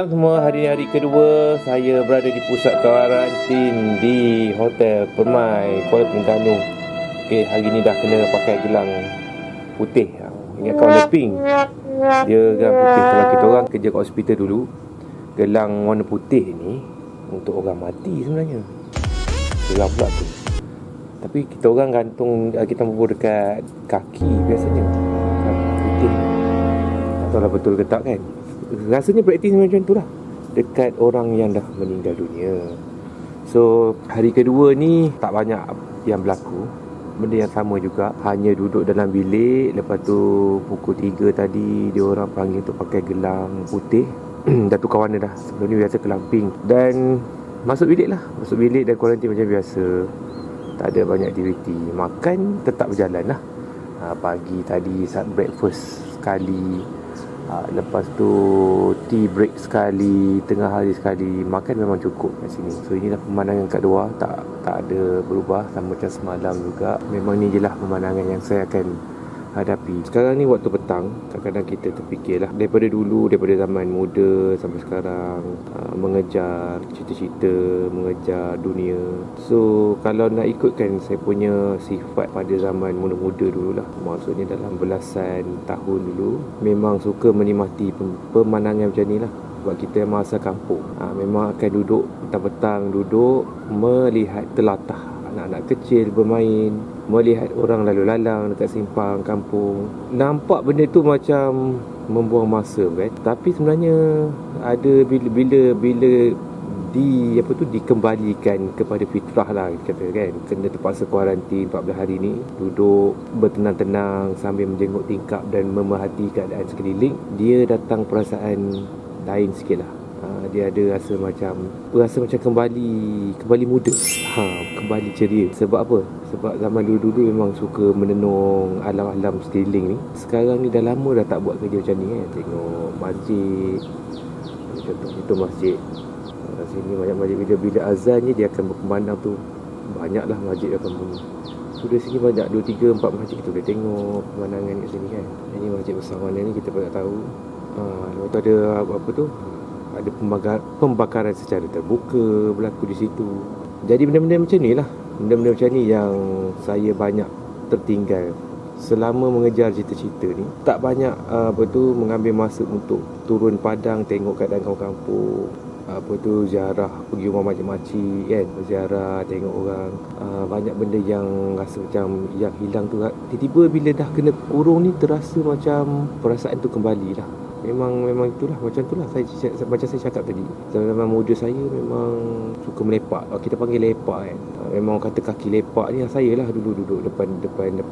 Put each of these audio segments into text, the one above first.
Semua hari kedua saya berada di pusat karantin di Hotel Permai Kuala Terengganu. Okey, hari ni dah kena pakai gelang putih. Ingat kau ada pink. Dia gelang putih. Kalau kita orang kerja kat hospital dulu, gelang warna putih ni untuk orang mati sebenarnya. Gelang pula tu. Tapi kita orang gantung, kita bubuh dekat kaki biasanya. Putih. Tak tahu lah betul ke tak kan. Rasanya praktis macam tu lah dekat orang yang dah meninggal dunia. So hari kedua ni tak banyak yang berlaku. Benda yang sama juga, hanya duduk dalam bilik. Lepas tu pukul 3 tadi dia orang panggil untuk pakai gelang putih. Dah tukar warna dah. Sebelum ni biasa gelang pink. Dan masuk bilik lah. Masuk bilik dan kuarantin macam biasa. Tak ada banyak aktiviti. Makan tetap berjalan lah. Pagi tadi saat breakfast sekali. Lepas tu tea break sekali, tengah hari sekali. Makan memang cukup kat sini. So inilah pemandangan kat luar. Tak ada berubah, sama macam semalam juga. Memang ni je lah pemandangan yang saya akan hadapi. Sekarang ni waktu petang. Kadang-kadang kita terfikirlah, daripada dulu, daripada zaman muda sampai sekarang, mengejar cita-cita, mengejar dunia. So kalau nak ikutkan saya punya sifat pada zaman muda-muda dululah, maksudnya dalam belasan tahun dulu, memang suka menikmati pemandangan macam ni lah. Sebab kita memang asal kampung, memang akan duduk petang-petang, duduk melihat telatah anak-anak kecil bermain, melihat orang lalu lalang dekat simpang kampung. Nampak benda tu macam membuang masa kan. Tapi sebenarnya ada bila dikembalikan kepada fitrah lah kata kan. Kena terpaksa kuarantin 14 hari ni, duduk bertenang-tenang sambil menjenguk tingkap dan memerhati keadaan sekeliling, dia datang perasaan lain sikit lah. Dia ada rasa macam kembali muda, kembali ceria. Sebab apa? Sebab zaman dulu-dulu memang suka menenung alam-alam sekeliling ni. Sekarang ni dah lama dah tak buat kerja macam ni kan. Tengok masjid, contoh itu masjid sini, banyak masjid. Bila azan ni dia akan berkumandang tu, banyaklah masjid akan bunyi. So dari sini banyak 2, 3, 4 masjid kita boleh tengok pemandangan kat sini kan. Ini masjid besar mana ni kita tak tahu. Lepas tu ada apa tu, ada pembakaran secara terbuka berlaku di situ. Jadi benda-benda macam ni lah, benda-benda macam ni yang saya banyak tertinggal selama mengejar cita-cita ni. Tak banyak mengambil masa untuk turun padang tengok keadaan kampung-kampung, ziarah, pergi rumah makcik-makcik kan, ziarah, tengok orang. Banyak benda yang rasa macam yang hilang tu. Tiba-tiba bila dah kena kurung ni, terasa macam perasaan tu kembali lah. Memang itulah, macam itulah macam saya cakap tadi. Zaman muda saya memang suka melepak. Kita panggil lepak kan. Memang kata kaki lepak ni saya lah dulu duduk depan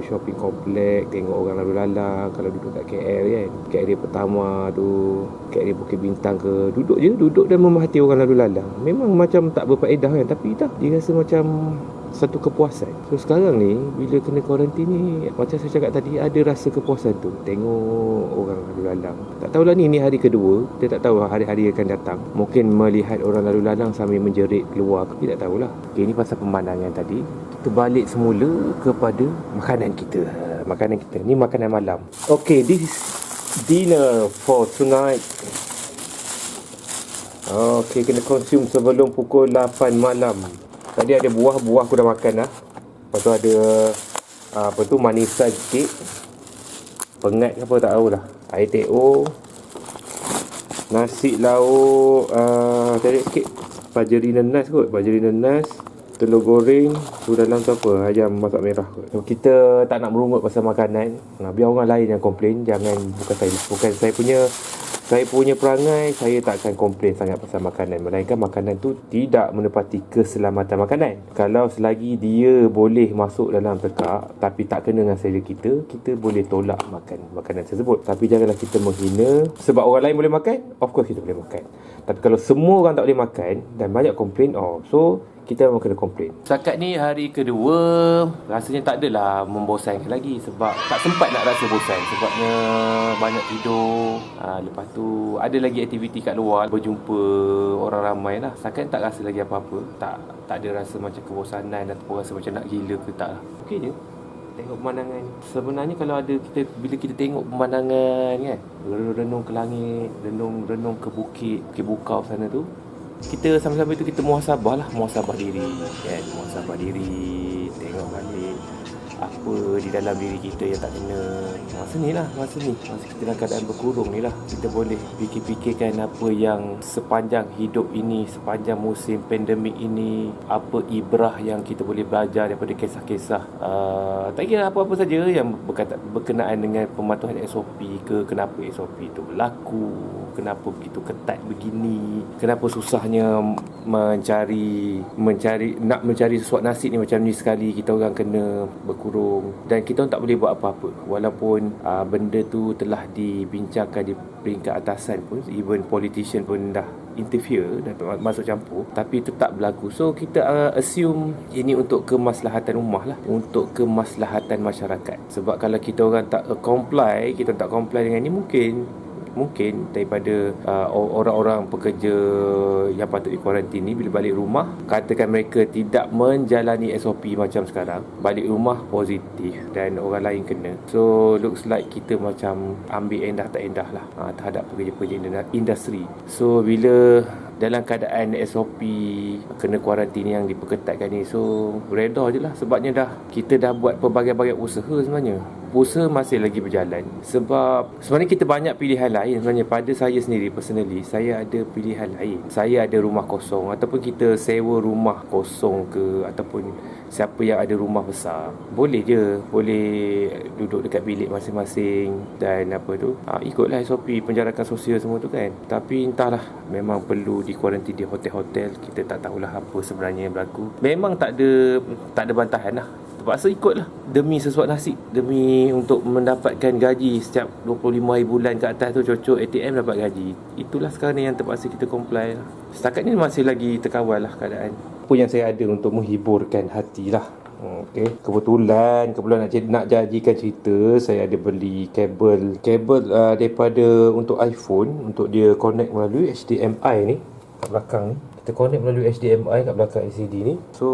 shopping komplek, tengok orang lalu lalang. Kalau duduk kat KL kan, KL pertama tu, KL Bukit Bintang ke, duduk dan memerhati orang lalu lalang. Memang macam tak berfaedah kan, tapi dah dirasa macam satu kepuasan. So sekarang ni bila kena kuarantin ni, macam saya cakap tadi, ada rasa kepuasan tu, tengok orang lalu lalang. Tak tahulah ni hari kedua, kita tak tahu hari-hari akan datang. Mungkin melihat orang lalu lalang sambil menjerit keluar, kita tak tahulah. Okay, ni pasal pemandangan tadi. Kita balik semula kepada makanan kita. Ni makanan malam. Okay, this is dinner for tonight. Okay, kena consume sebelum pukul 8 malam. Tadi ada buah aku dah makan dah. Lepas tu ada manisan sikit, pengat ke apa tak tahulah. Air teh-o, nasi lauk, tadi sikit bajeri nenas kot, telur goreng. Tu dalam tu apa, ayam masak merah kot. So, kita tak nak merungut pasal makanan. Biar orang lain yang komplain, bukan saya punya perangai. Saya tak akan komplain sangat pasal makanan, melainkan makanan tu tidak menepati keselamatan makanan. Kalau selagi dia boleh masuk dalam tekak tapi tak kena dengan selera kita boleh tolak makan makanan tersebut. Tapi janganlah kita menghina. Sebab orang lain boleh makan, of course kita boleh makan. Tapi kalau semua orang tak boleh makan dan banyak komplain, so kita memang kena komplain. Setakat ni hari kedua, rasanya tak adalah membosankan lagi. Sebab tak sempat nak rasa bosan. Sebabnya banyak tidur. Lepas tu ada lagi aktiviti kat luar, berjumpa orang ramai lah. Setakat tak rasa lagi apa-apa. Tak ada rasa macam kebosanan ataupun rasa macam nak gila ke tak lah. Okey je. tengok pemandangan. Sebenarnya kalau ada bila kita tengok pemandangan kan, renung ke langit, renung ke bukit Bukau sana tu, kita sambil-sambil tu kita muhasabah diri kan, muhasabah diri, tengok balik apa di dalam diri kita yang tak kena. Masa kita dalam keadaan berkurung ni lah, kita boleh fikir-fikirkan apa yang sepanjang hidup ini, sepanjang musim pandemik ini, apa ibrah yang kita boleh belajar daripada kisah-kisah tak kira apa-apa saja yang berkenaan dengan pematuhan SOP ke, kenapa SOP itu berlaku, kenapa begitu ketat begini, kenapa susahnya nak mencari sesuatu nasib ni macam ni sekali kita orang kena berkurung, dan kita tak boleh buat apa-apa walaupun benda tu telah dibincangkan di peringkat atasan pun, even politician pun dah interfere dan masuk campur, tapi itu tak berlaku. So kita assume ini untuk kemaslahatan ummah lah, untuk kemaslahatan masyarakat. Sebab kalau kita orang tak comply dengan ni, mungkin daripada orang-orang pekerja yang patut dikuarantin ni, bila balik rumah, katakan mereka tidak menjalani SOP macam sekarang, balik rumah positif dan orang lain kena. So looks like kita macam ambil endah tak endah lah terhadap pekerja-pekerja industri. So bila dalam keadaan SOP kena kuarantin yang diperketatkan ni, so reda je lah. Sebabnya kita dah buat pelbagai-bagai usaha sebenarnya. Usaha masih lagi berjalan. Sebab sebenarnya kita banyak pilihan lain sebenarnya. Pada saya sendiri, personally, saya ada pilihan lain. Saya ada rumah kosong, ataupun kita sewa rumah kosong ke, ataupun siapa yang ada rumah besar, boleh duduk dekat bilik masing-masing dan ikutlah SOP penjarakan sosial semua tu kan. Tapi entahlah, memang perlu dikuarantin di hotel-hotel. Kita tak tahulah apa sebenarnya yang berlaku. Memang tak ada bantahan lah, terpaksa ikutlah demi sesuatu nasib, demi untuk mendapatkan gaji. Setiap 25 hari bulan ke atas tu cocok ATM dapat gaji. Itulah sekarang yang terpaksa kita comply lah. Setakat ni masih lagi terkawal lah keadaan. Apa yang saya ada untuk menghiburkan hati lah. Okay. Kebetulan nak janjikan cerita, saya ada beli kabel daripada untuk iPhone, untuk dia connect melalui HDMI ni kat belakang ni. Kita connect melalui HDMI kat belakang LCD ni. So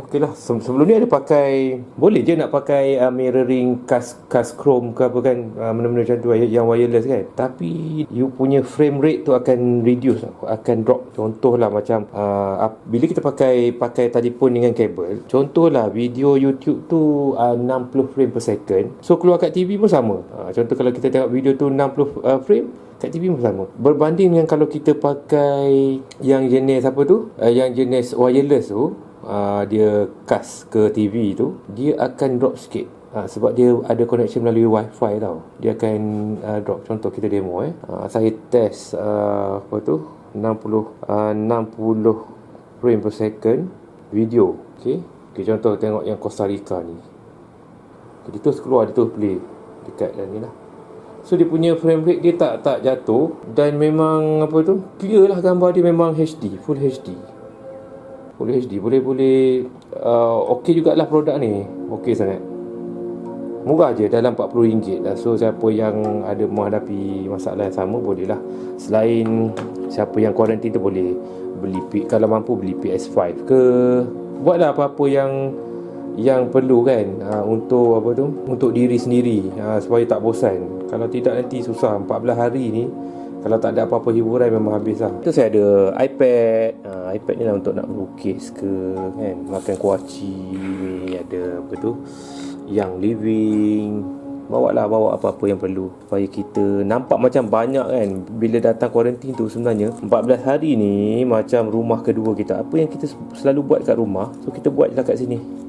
okey lah, sebelum ni ada pakai, boleh je nak pakai mirroring cast chrome ke apa kan, benda-benda macam tu yang wireless kan. Tapi you punya frame rate tu akan reduce, akan drop. Contohlah macam bila kita pakai telefon dengan kabel, contohlah video YouTube tu 60 frame per second, so keluar kat TV pun sama. Contoh kalau kita tengok video tu 60 frame kat TV pun sama. Berbanding dengan kalau kita pakai yang jenis yang jenis wireless tu, dia cast ke TV tu, dia akan drop sikit. Sebab dia ada connection melalui Wi-Fi tau. Dia akan drop. Contoh kita demo saya test 60 frame per second video. Okay, contoh tengok yang Costa Rica ni. Dia terus keluar, dia terus play dekat ni lah. So dia punya frame rate dia tak jatuh, dan memang clear lah gambar dia, memang HD, full HD. Boleh okey jugalah produk ni. Okey sangat. Murah je, dalam RM40 lah. So siapa yang ada menghadapi masalah yang sama, boleh lah. Selain siapa yang kuarantin tu, boleh beli, kalau mampu beli PS5 ke, buatlah apa-apa yang perlu kan, untuk diri sendiri, supaya tak bosan. Kalau tidak nanti susah. 14 hari ni kalau tak ada apa-apa hiburan memang habis lah. Tu saya ada iPad ni lah untuk nak melukis ke kan, makan kuaci ni, ada yang living. Bawa apa-apa yang perlu supaya kita nampak macam banyak kan. Bila datang kuarantin tu, sebenarnya 14 hari ni macam rumah kedua kita. Apa yang kita selalu buat kat rumah, so kita buat je lah kat sini.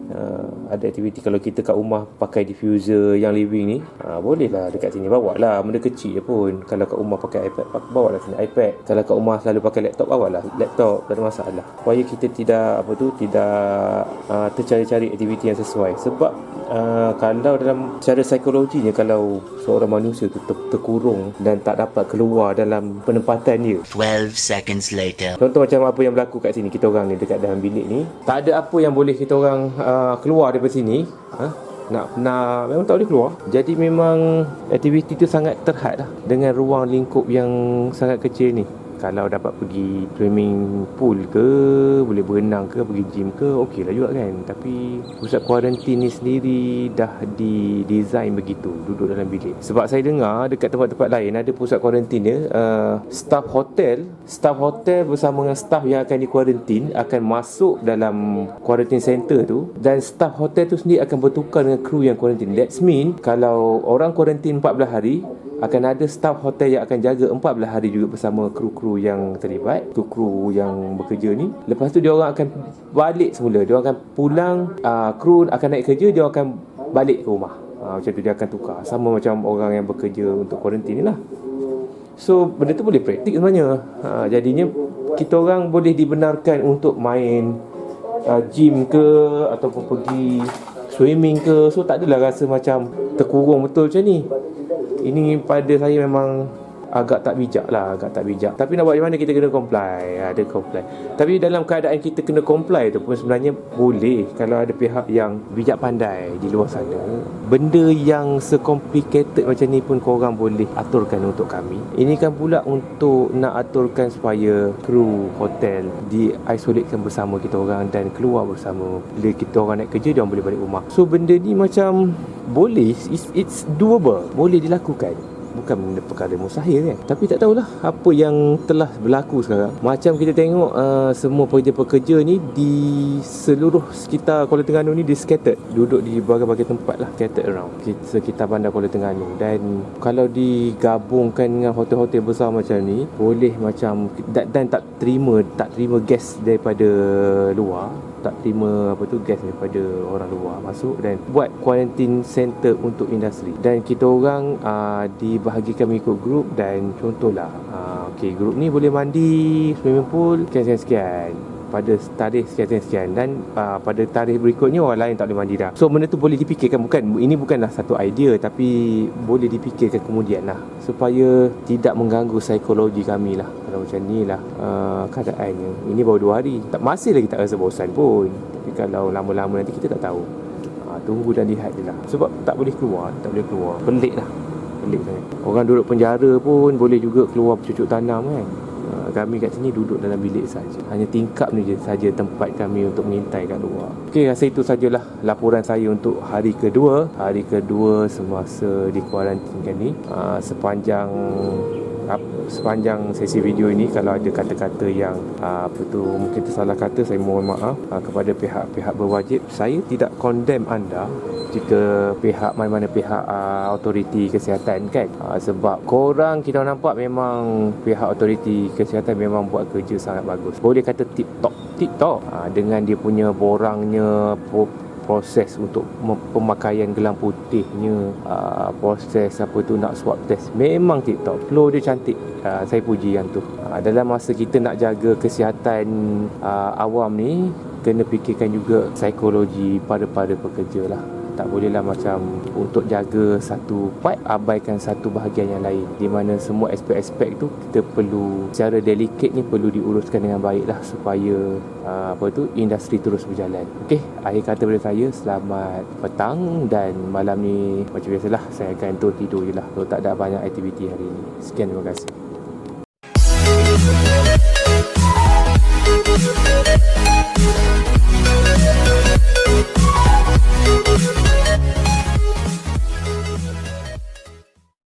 Ada aktiviti. Kalau kita kat rumah pakai diffuser yang living ni, boleh lah dekat sini. Bawa lah, benda kecil je pun. Kalau kat rumah pakai iPad, bawa lah sini iPad. Kalau kat rumah selalu pakai laptop, bawa lah laptop, tak ada masalah. Supaya kita tidak tercari-cari aktiviti yang sesuai. Sebab kalau dalam cara psikologinya, kalau seorang manusia tu terkurung dan tak dapat keluar dalam penempatan dia, 12 seconds later. Contoh macam apa yang berlaku kat sini, kita orang ni dekat dalam bilik ni, tak ada apa yang boleh kita orang keluar daripada sini. Memang tak boleh keluar. Jadi memang aktiviti tu sangat terhad lah dengan ruang lingkup yang sangat kecil ni. Kalau dapat pergi swimming pool ke, boleh berenang ke, pergi gym ke, okey lah juga kan. Tapi pusat kuarantin ni sendiri dah didesign begitu, duduk dalam bilik. Sebab saya dengar dekat tempat-tempat lain ada pusat kuarantin dia, staff hotel bersama dengan staff yang akan dikuarantin akan masuk dalam quarantine center tu, dan staff hotel tu sendiri akan bertukar dengan kru yang kuarantin. That mean kalau orang kuarantin 14 hari, akan ada staff hotel yang akan jaga 14 hari juga bersama kru-kru yang terlibat, kru yang bekerja ni. Lepas tu dia orang akan balik semula, dia orang akan pulang, kru akan naik kerja, dia akan balik ke rumah. Macam tu dia akan tukar, sama macam orang yang bekerja untuk kuarantin ni lah. So benda tu boleh praktik sebenarnya. Jadinya kita orang boleh dibenarkan untuk main gym ke, ataupun pergi swimming ke. So tak adalah rasa macam terkurung betul macam ni. Ini pada saya memang agak tak bijak. Tapi nak buat macam mana, kita kena comply. Ada comply. Tapi dalam keadaan kita kena comply tu pun sebenarnya boleh, kalau ada pihak yang bijak pandai di luar sana. Benda yang secomplicated macam ni pun korang boleh aturkan untuk kami. Ini kan pula untuk nak aturkan supaya kru hotel di-isolatekan bersama kita orang dan keluar bersama. Bila kita orang naik kerja, dia orang boleh balik rumah. So benda ni macam boleh, it's doable, boleh dilakukan. Bukan benda perkara mustahil kan. Tapi tak tahulah apa yang telah berlaku sekarang. Macam kita tengok semua pekerja-pekerja ni di seluruh sekitar Kuala Terengganu ni, dia scattered, duduk di berbagai-bagai tempat lah, scattered around sekitar bandar Kuala Terengganu. Dan kalau digabungkan dengan hotel-hotel besar macam ni, boleh macam dan tak terima gas daripada luar, tak terima gas daripada orang luar masuk, dan buat quarantine center untuk industri. Dan kita orang dibahagikan mengikut grup, dan contohlah okey, grup ni boleh mandi swimming pool sekian-sekian pada tarikh sekian-sekian, dan pada tarikh berikutnya orang lain tak boleh mandi dah. So benda tu boleh dipikirkan, ini bukanlah satu idea, tapi boleh dipikirkan kemudian lah, supaya tidak mengganggu psikologi kami lah. Kalau macam ni lah keadaannya. Ini baru 2 hari, masih lagi tak rasa bosan pun. Tapi kalau lama-lama nanti kita tak tahu. Tunggu dan lihat je lah. Sebab tak boleh keluar. Pelik sangat. Orang duduk penjara pun boleh juga keluar bercucuk tanam kan. Kami kat sini duduk dalam bilik saja. Hanya tingkap ni je saja tempat kami untuk mengintai kat luar. Okey, rasa itu sajalah laporan saya untuk hari kedua semasa dikuarantinkan ni. Sepanjang sesi video ini, kalau ada kata-kata yang mungkin tersalah kata, saya mohon maaf kepada pihak-pihak berwajib. Saya tidak condemn anda jika mana-mana pihak autoriti kesihatan kan, sebab korang kita nampak memang pihak autoriti kesihatan memang buat kerja sangat bagus. Boleh kata tip-top dengan dia punya borangnya, proses untuk pemakaian gelang putihnya, proses nak swab test, memang TikTok. Flow dia cantik, saya puji yang tu. Dalam masa kita nak jaga kesihatan awam ni, kena fikirkan juga psikologi pada pekerja lah. Tak bolehlah macam untuk jaga satu part, abaikan satu bahagian yang lain, di mana semua aspek-aspek tu kita perlu, secara delicate ni perlu diuruskan dengan baik lah, supaya industri terus berjalan. Okey, akhir kata daripada saya, selamat petang. Dan malam ni macam biasalah, saya akan tidur je lah kalau tak ada banyak aktiviti hari ni. Sekian, terima kasih.